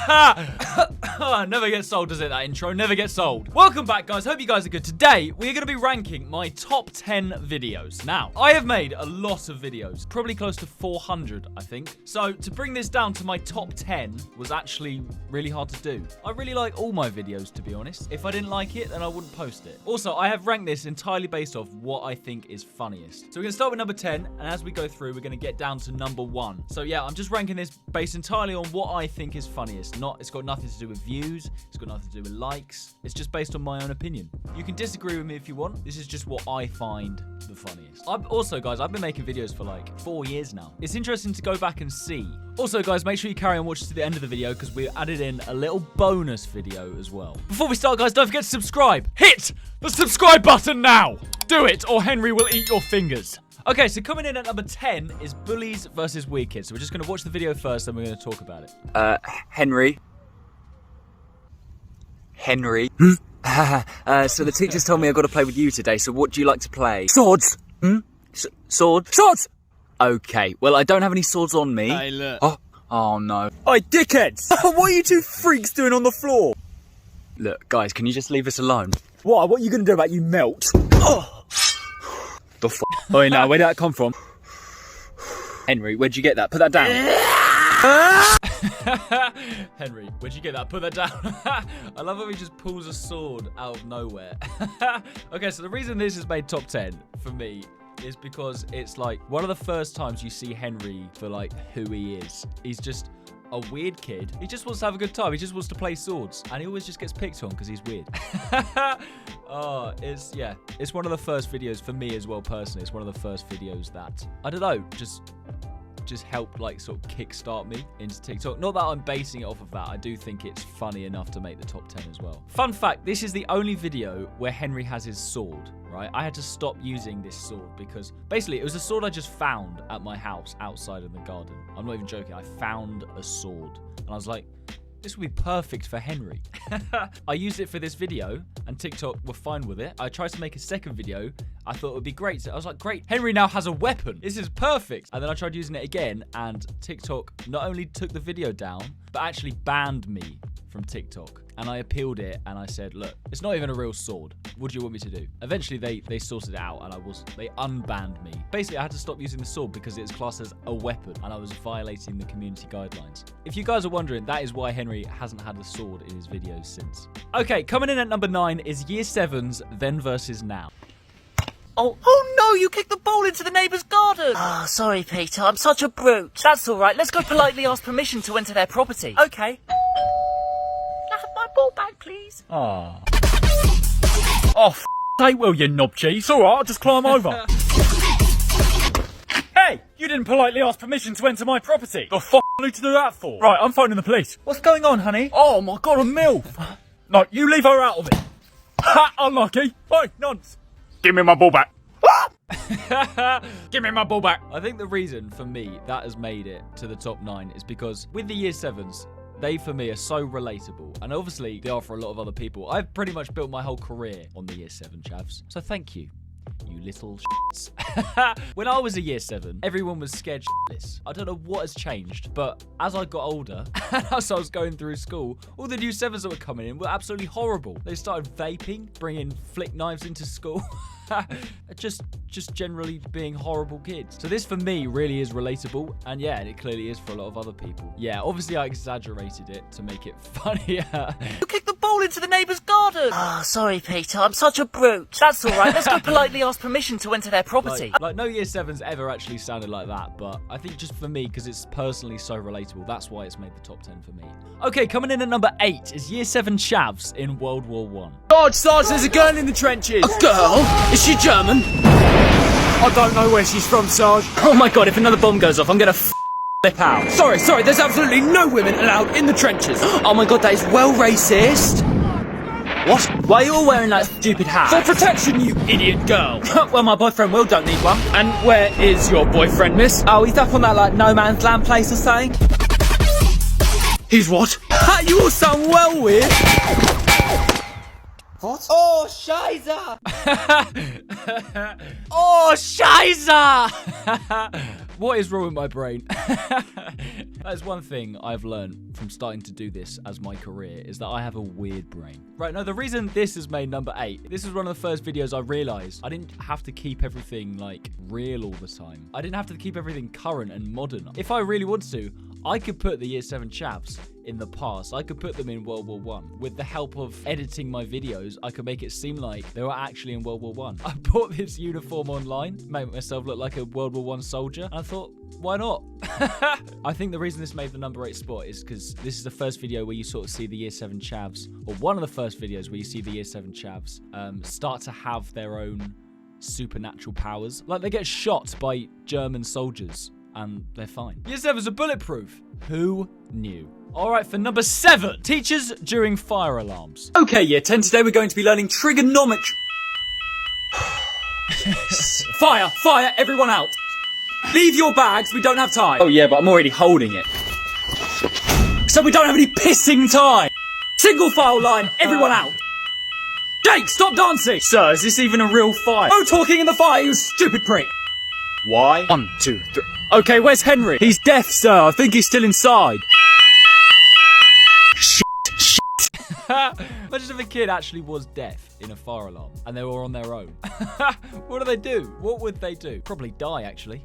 Never gets sold, does it, that intro? Never gets old. Welcome back, guys. Hope you guys are good. Today, we're going to be ranking my top 10 videos. Now, I have made a lot of videos. Probably close to 400, I think. So, to bring this down to my top 10 was actually really hard to do. I really like all my videos, to be honest. If I didn't like it, then I wouldn't post it. Also, I have ranked this entirely based off what I think is funniest. So, we're going to start with number 10, and as we go through, we're going to get down to number 1. So, yeah, I'm just ranking this based entirely on what I think is funniest. It's got nothing to do with views. It's got nothing to do with likes. It's just based on my own opinion. You can disagree with me if you want. This is just what I find the funniest. Also, guys, I've been making videos for like 4 years now. It's interesting to go back and see. Also, guys, make sure you carry on watching to the end of the video because we added in a little bonus video as well. Before we start, guys, don't forget to subscribe. Hit the subscribe button now. Do it or Henry will eat your fingers. Okay, so coming in at number 10 is Bullies versus Weird Kids. So we're just going to watch the video first, then we're going to talk about it. Henry. So the teacher's told me I've got to play with you today, so what do you like to play? Swords! Sword? Swords! Okay, well, I don't have any swords on me. Hey, look. Oh no. Oi, dickheads! What are you two freaks doing on the floor? Look, guys, can you just leave us alone? What are you going to do about you melt? The f***? Oi, no, where did that come from? Henry, where'd you get that? Put that down. Henry, where'd you get that? Put that down. I love how he just pulls a sword out of nowhere. Okay, so the reason this is made top 10 for me is because it's like one of the first times you see Henry for like who he is. He's just a weird kid. He just wants to have a good time. He just wants to play swords. And he always just gets picked on because he's weird. It's one of the first videos for me as well, personally. It's one of the first videos that, I don't know, just helped like sort of kickstart me into TikTok. Not that I'm basing it off of that. I do think it's funny enough to make the top 10 as well. Fun fact, this is the only video where Henry has his sword, right? I had to stop using this sword because basically it was a sword I just found at my house outside in the garden. I'm not even joking. I found a sword and I was like, this would be perfect for Henry. I used it for this video and TikTok were fine with it. I tried to make a second video. I thought it would be great. So I was like, great, Henry now has a weapon. This is perfect. And then I tried using it again and TikTok not only took the video down, but actually banned me from TikTok. And I appealed it and I said, look, it's not even a real sword. What do you want me to do? Eventually they sorted it out and they unbanned me. Basically, I had to stop using the sword because it's classed as a weapon and I was violating the community guidelines. If you guys are wondering, that is why Henry hasn't had a sword in his videos since. Okay, coming in at number 9 is Year 7's Then versus Now. Oh no, you kicked the ball into the neighbour's garden! Ah, sorry, Peter, I'm such a brute. That's alright, let's go politely ask permission to enter their property. Okay. Can I have my ball back, please? Oh, f***sake, will you knob cheese? It's alright, I'll just climb over. Hey, you didn't politely ask permission to enter my property. The f*** I need to do that for? Right, I'm phoning the police. What's going on, honey? Oh my god, a MILF. No, you leave her out of it. Ha, unlucky. Oi, nonce. Give me my ball back. Give me my ball back. I think the reason for me that has made it to the top 9 is because with the Year 7s, they for me are so relatable. And obviously they are for a lot of other people. I've pretty much built my whole career on the Year 7 chavs. So thank you. You little shits. When I was a Year 7, everyone was scared shitless. I don't know what has changed, but as I got older, and as I was going through school, all the new 7s that were coming in were absolutely horrible. They started vaping, bringing flick knives into school. just generally being horrible kids. So this for me really is relatable, and yeah, it clearly is for a lot of other people. Yeah, obviously I exaggerated it to make it funnier. You kicked the ball into the neighbour's garden! Ah, sorry, Peter, I'm such a brute. That's alright, let's go politely ask permission to enter their property. Like no Year 7's ever actually sounded like that, but I think just for me, because it's personally so relatable, that's why it's made the top 10 for me. Okay, coming in at number 8 is Year 7 chavs in World War I. Sarge, there's a girl in the trenches. A girl? Is she German? I don't know where she's from, Sarge. Oh my god, if another bomb goes off, I'm gonna flip out. Sorry, there's absolutely no women allowed in the trenches. Oh my god, that is well racist. What? Why are you all wearing that stupid hat? For protection, you idiot girl. Well, my boyfriend Will don't need one. And where is your boyfriend, miss? Oh, he's up on that, like, no man's land place or something. He's what? You all sound well weird. What? Oh, Scheiße! Oh, Scheiße! What is wrong with my brain? That is one thing I've learned from starting to do this as my career, is that I have a weird brain. Right, now the reason this is made number 8, this is one of the first videos I realized I didn't have to keep everything like real all the time. I didn't have to keep everything current and modern. If I really wanted to, I could put the year 7 chavs in the past. I could put them in World War One. With the help of editing my videos, I could make it seem like they were actually in World War One. I bought this uniform online, made myself look like a World War One soldier, and I thought, why not? I think the reason this made the number 8 spot is because this is the first video where you sort of see the year 7 chavs, or one of the first videos where you see the year 7 chavs start to have their own supernatural powers. Like, they get shot by German soldiers and they're fine. Year 7s are bulletproof. Who knew? All right, for number 7, teachers during fire alarms. Okay, year 10, today we're going to be learning trigonometry. Fire, fire, everyone out. Leave your bags, we don't have time. Oh yeah, but I'm already holding it. So we don't have any pissing time. Single file line, everyone out. Jake, stop dancing. Sir, is this even a real fire? No talking in the fire, you stupid prick. Why? 1, 2, 3. Okay, where's Henry? He's deaf, sir. I think he's still inside. Imagine if a kid actually was deaf in a fire alarm and they were on their own. What do they do? What would they do? Probably die, actually.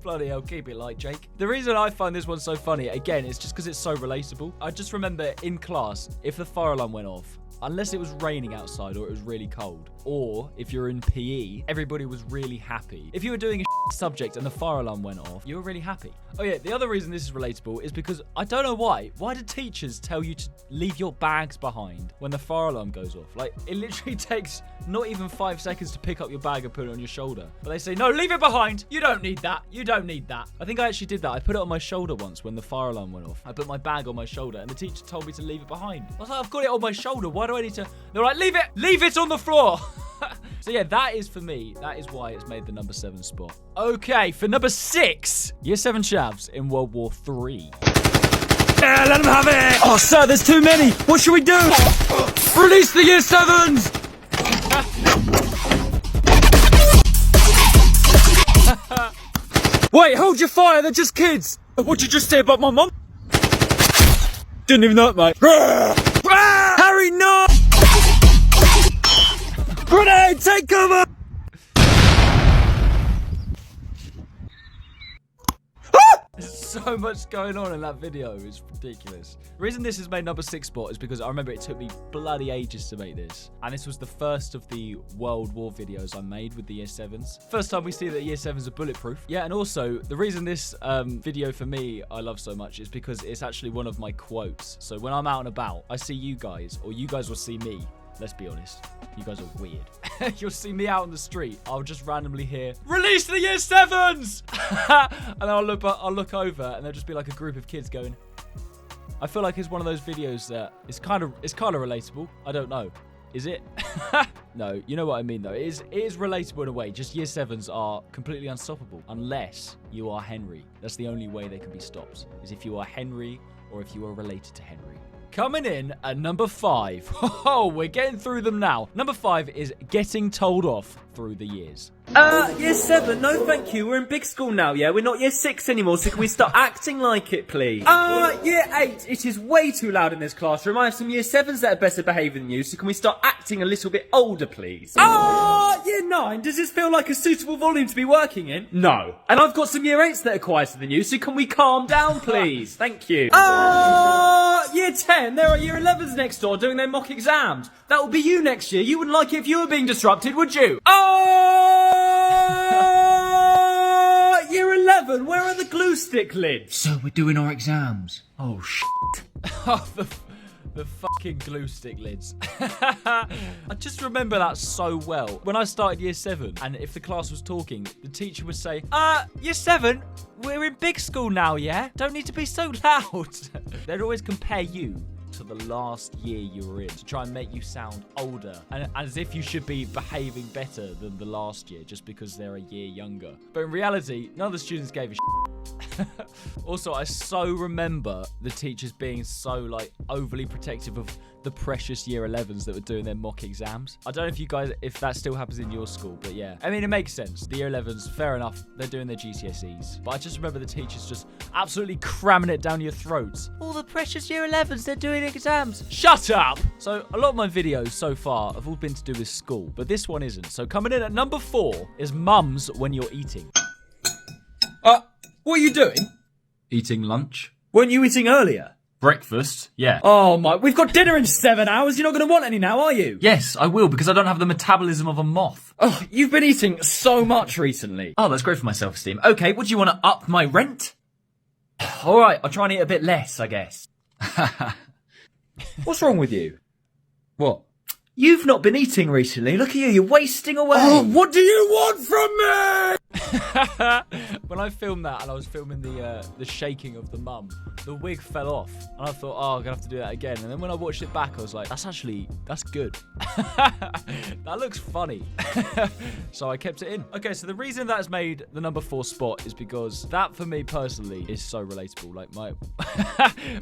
Bloody hell, keep it light, Jake. The reason I find this one so funny, again, is just because it's so relatable. I just remember in class, if the fire alarm went off, unless it was raining outside or it was really cold, or if you're in PE, everybody was really happy. If you were doing a subject and the fire alarm went off, you were really happy. Oh yeah, the other reason this is relatable is because I don't know why. Why do teachers tell you to leave your bags behind when the fire alarm goes off? Like, it literally takes not even 5 seconds to pick up your bag and put it on your shoulder. But they say, no, leave it behind. You don't need that. You don't need that. I think I actually did that. I put it on my shoulder once when the fire alarm went off. I put my bag on my shoulder and the teacher told me to leave it behind. I was like, I've got it on my shoulder. Why do I need to? They're like, leave it on the floor. So yeah, that is for me. That is why it's made the number 7 spot. Okay, for number 6, year 7 chavs in World War 3. Yeah, let them have it. Oh, sir, there's too many. What should we do? Release the year 7s. Wait, hold your fire. They're just kids. What'd you just say about my mum? Didn't even know it, mate. Harry, no! Grenade, take cover! There's so much going on in that video. It's ridiculous. The reason this is made number 6 spot is because I remember it took me bloody ages to make this. And this was the first of the World War videos I made with the year 7s. First time we see that year 7s are bulletproof. Yeah, and also the reason this video for me I love so much is because it's actually one of my quotes. So when I'm out and about, I see you guys, or you guys will see me. Let's be honest, you guys are weird. You'll see me out on the street. I'll just randomly hear, release the year 7s! And I'll look over and there'll just be like a group of kids going. I feel like it's one of those videos that it's kind of relatable. I don't know. Is it? No, you know what I mean though. It is relatable in a way. Just year 7s are completely unstoppable unless you are Henry. That's the only way they can be stopped, is if you are Henry or if you are related to Henry. Coming in at number 5. Oh, we're getting through them now. Number 5 is getting told off through the years. Year 7, no thank you. We're in big school now, yeah? We're not year 6 anymore, so can we start acting like it, please? Year 8, it is way too loud in this classroom. I have some year 7s that are better behaved than you, so can we start acting a little bit older, please? Year 9, does this feel like a suitable volume to be working in? No. And I've got some year 8s that are quieter than you, so can we calm down, please? Thank you. Year 10, there are year 11s next door doing their mock exams. That will be you next year. You wouldn't like it if you were being disrupted, would you? Year 11, where are the glue stick lids? So we're doing our exams. Oh, shit. Oh, the fucking glue stick lids. I just remember that so well. When I started year 7, and if the class was talking, the teacher would say, year 7, we're in big school now, yeah? Don't need to be so loud. They'd always compare you to the last year you were in to try and make you sound older, and as if you should be behaving better than the last year just because they're a year younger. But in reality, none of the students gave a shit. Also, I so remember the teachers being so like overly protective of the precious year 11s that were doing their mock exams. I don't know if you guys, if that still happens in your school, but yeah. I mean, it makes sense. The year 11s, fair enough, they're doing their GCSEs. But I just remember the teachers just absolutely cramming it down your throats. All the precious year 11s, they're doing exams. Shut up! So a lot of my videos so far have all been to do with school, but this one isn't. So coming in at number 4 is mums when you're eating. What are you doing? Eating lunch. Weren't you eating earlier? Breakfast, yeah. Oh my, we've got dinner in 7 hours. You're not going to want any now, are you? Yes, I will, because I don't have the metabolism of a moth. Oh, you've been eating so much recently. Oh, that's great for my self-esteem. Okay, what do you want to up my rent? All right, I'll try and eat a bit less, I guess. What's wrong with you? What? You've not been eating recently. Look at you, you're wasting away. Oh, what do you want from me? When I filmed that and I was filming the shaking of the mum, the wig fell off. And I thought, oh, I'm going to have to do that again. And then when I watched it back, I was like, that's good. That looks funny. So I kept it in. Okay, so the reason that's made the number 4 spot is because that, for me personally, is so relatable. Like,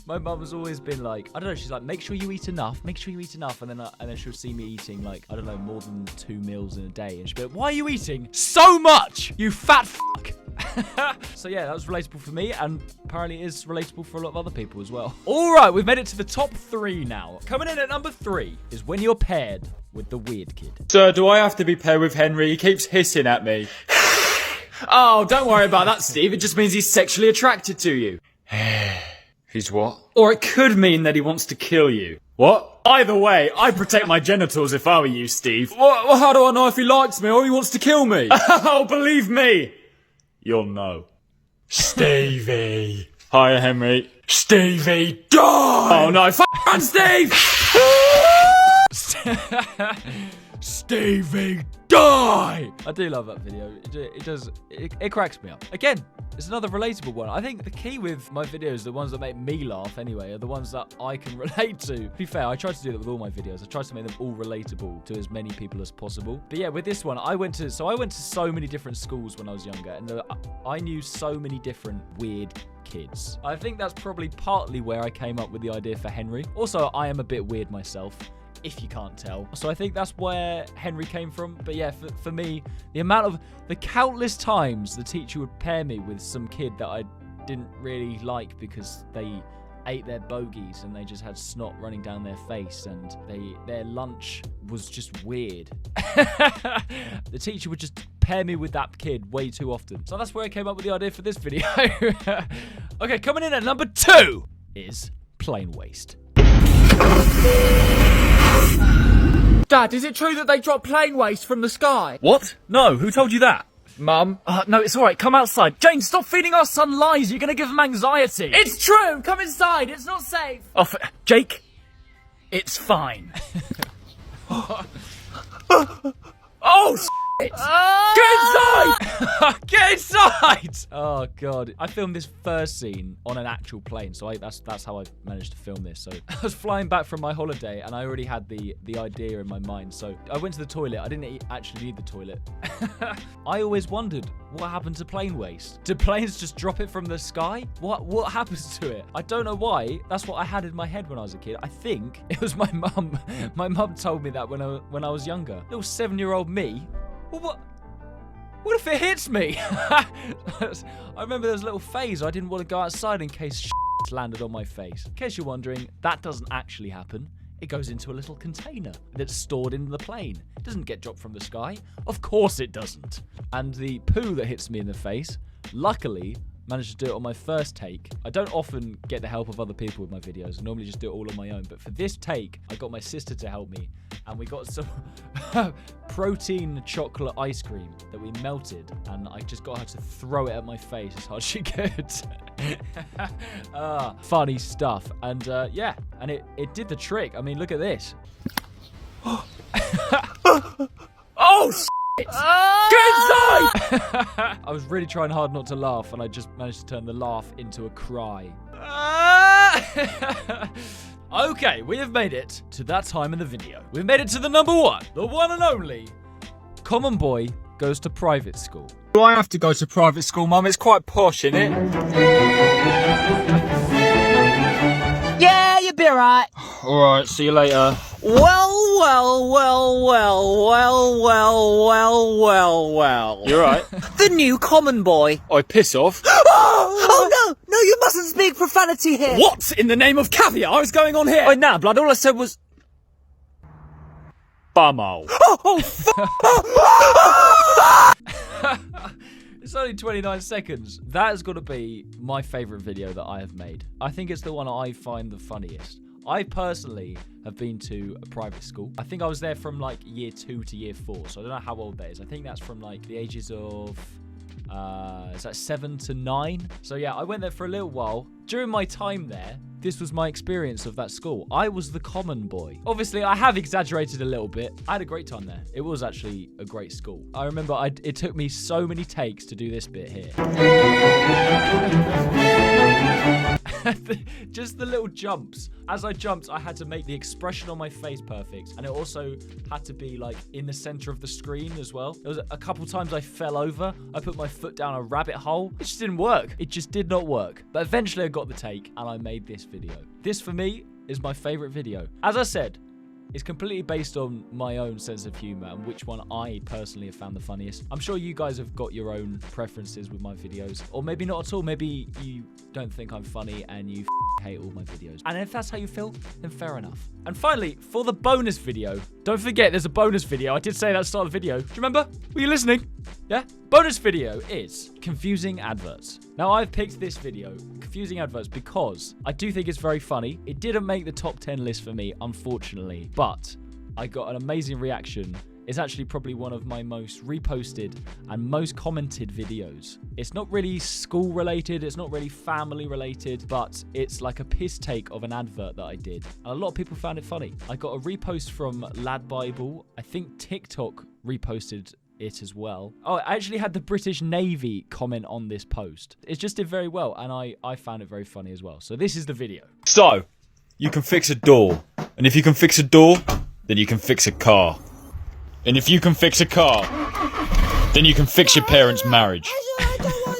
my mum has always been like, I don't know, she's like, make sure you eat enough. Make sure you eat enough. And then she'll see me eating, like, I don't know, more than 2 meals in a day. And she'll be like, why are you eating so much, you fat fuck? So yeah, that was relatable for me, and apparently it is relatable for a lot of other people as well. All right, we've made it to the top 3 now. Coming in at number 3 is when you're paired with the weird kid. Sir, do I have to be paired with Henry? He keeps hissing at me. Oh, don't worry about that, Steve. It just means he's sexually attracted to you. He's what? Or it could mean that he wants to kill you. What? Either way, I'd protect my genitals if I were you, Steve. Well, how do I know if he likes me or he wants to kill me? Oh, believe me. You'll know. Stevie. Hiya, Henry. Stevie, die! Oh no, f***ing Steve! Stevie, die! I do love that video. It cracks me up. Again, it's another relatable one. I think the key with my videos, the ones that make me laugh anyway, are the ones that I can relate to. To be fair, I try to do that with all my videos. I try to make them all relatable to as many people as possible. But yeah, with this one, I went to so many different schools when I was younger, and I knew so many different weird kids. I think that's probably partly where I came up with the idea for Henry. Also, I am a bit weird myself, if you can't tell. So I think that's where Henry came from. But yeah, for me, the countless times the teacher would pair me with some kid that I didn't really like because they ate their bogies and they just had snot running down their face and their lunch was just weird. The teacher would just pair me with that kid way too often. So that's where I came up with the idea for this video. Okay, coming in at number 2 is plain waste. Dad, is it true that they drop plane waste from the sky? What? No, who told you that? Mum? No, it's alright, come outside. James, stop feeding our son lies, you're gonna give him anxiety. It's true, come inside, it's not safe. Oh, Jake, it's fine. Oh, shit! Get inside! Get inside! Oh god, I filmed this first scene on an actual plane, so that's how I managed to film this. So I was flying back from my holiday, and I already had the idea in my mind. So I went to the toilet. I didn't actually need the toilet. I always wondered what happened to plane waste. Did planes just drop it from the sky? What happens to it? I don't know why. That's what I had in my head when I was a kid. I think it was my mum. My mum told me that when I was younger. Little 7-year-old me. Well, what if it hits me? I remember there was a little phase I didn't want to go outside in case shit landed on my face. In case you're wondering, that doesn't actually happen. It goes into a little container that's stored in the plane. It doesn't get dropped from the sky. Of course it doesn't. And the poo that hits me in the face, luckily, managed to do it on my first take. I don't often get the help of other people with my videos. I normally just do it all on my own. But for this take, I got my sister to help me. And we got some protein chocolate ice cream that we melted. And I just got her to throw it at my face as hard as she could. Funny stuff. And yeah, and it did the trick. I mean, look at this. Oh, shit! Get inside! I was really trying hard not to laugh, and I just managed to turn the laugh into a cry. Okay, we have made it to that time in the video. We've made it to the number 1, the one and only. Common boy goes to private school. Do I have to go to private school, Mum? It's quite posh, innit? Yeah, you'll be alright. Alright, see you later. Well. You alright? The new common boy. I piss off. Oh no, you mustn't speak profanity here. What in the name of caviar is going on here? Oh, nah, blood, all I said was... Bumhole. It's only 29 seconds. That has got to be my favourite video that I have made. I think it's the one I find the funniest. I personally have been to a private school. I think I was there from like year 2 to year 4. So I don't know how old that is. I think that's from like the ages of... is that 7 to 9? So yeah, I went there for a little while. During my time there, this was my experience of that school. I was the common boy. Obviously, I have exaggerated a little bit. I had a great time there. It was actually a great school. I remember it took me so many takes to do this bit here. Just the little jumps. As I jumped, I had to make the expression on my face perfect. And it also had to be like in the center of the screen as well. There was a couple times I fell over. I put my foot down a rabbit hole. It just didn't work. It just did not work. But eventually I got the take and I made this video. This for me is my favorite video. As I said, it's completely based on my own sense of humor and which one I personally have found the funniest. I'm sure you guys have got your own preferences with my videos, or maybe not at all. Maybe you don't think I'm funny and you hate all my videos. And if that's how you feel, then fair enough. And finally, for the bonus video, don't forget there's a bonus video. I did say that at the start of the video. Do you remember? Were you listening? Yeah? Bonus video is confusing adverts. Now, I've picked this video, confusing adverts, because I do think it's very funny. It didn't make the top 10 list for me, unfortunately, but I got an amazing reaction. It's actually probably one of my most reposted and most commented videos. It's not really school related, it's not really family related, but it's like a piss take of an advert that I did. And a lot of people found it funny. I got a repost from Lad Bible. I think TikTok reposted it as well. Oh, I actually had the British Navy comment on this post. It just did very well, and I found it very funny as well. So this is the video. So, you can fix a door. And if you can fix a door, then you can fix a car. And if you can fix a car, then you can fix your parents' marriage.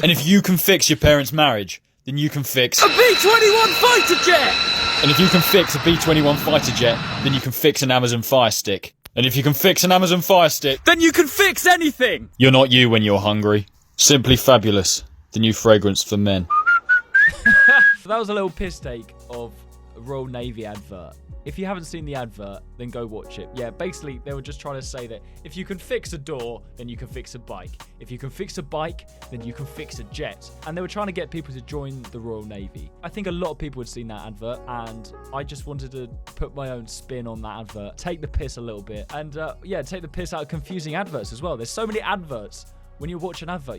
And if you can fix your parents' marriage, then you can fix a B-21 fighter jet! And if you can fix a B-21 fighter jet, then you can fix an Amazon Fire Stick. And if you can fix an Amazon Fire Stick, then you can fix anything! You're not you when you're hungry. Simply Fabulous, the new fragrance for men. So that was a little piss take of a Royal Navy advert. If you haven't seen the advert, then go watch it. Yeah, basically, they were just trying to say that if you can fix a door, then you can fix a bike. If you can fix a bike, then you can fix a jet. And they were trying to get people to join the Royal Navy. I think a lot of people had seen that advert, and I just wanted to put my own spin on that advert, take the piss a little bit, and yeah, take the piss out of confusing adverts as well. There's so many adverts. When you watch an advert,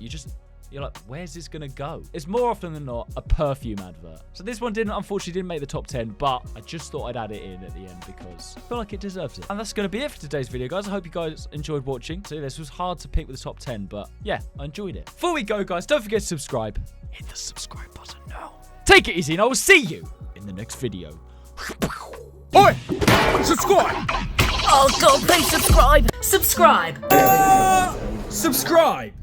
you're like, where's this gonna go? It's more often than not a perfume advert. So this one unfortunately didn't make the top 10, but I just thought I'd add it in at the end because I feel like it deserves it. And that's gonna be it for today's video, guys. I hope you guys enjoyed watching. So this was hard to pick with the top 10, but yeah, I enjoyed it. Before we go, guys, don't forget to subscribe. Hit the subscribe button now. Take it easy, and I will see you in the next video. Oi! Subscribe! Oh God, please subscribe! Subscribe! Subscribe!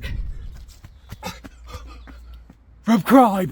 Subscribe!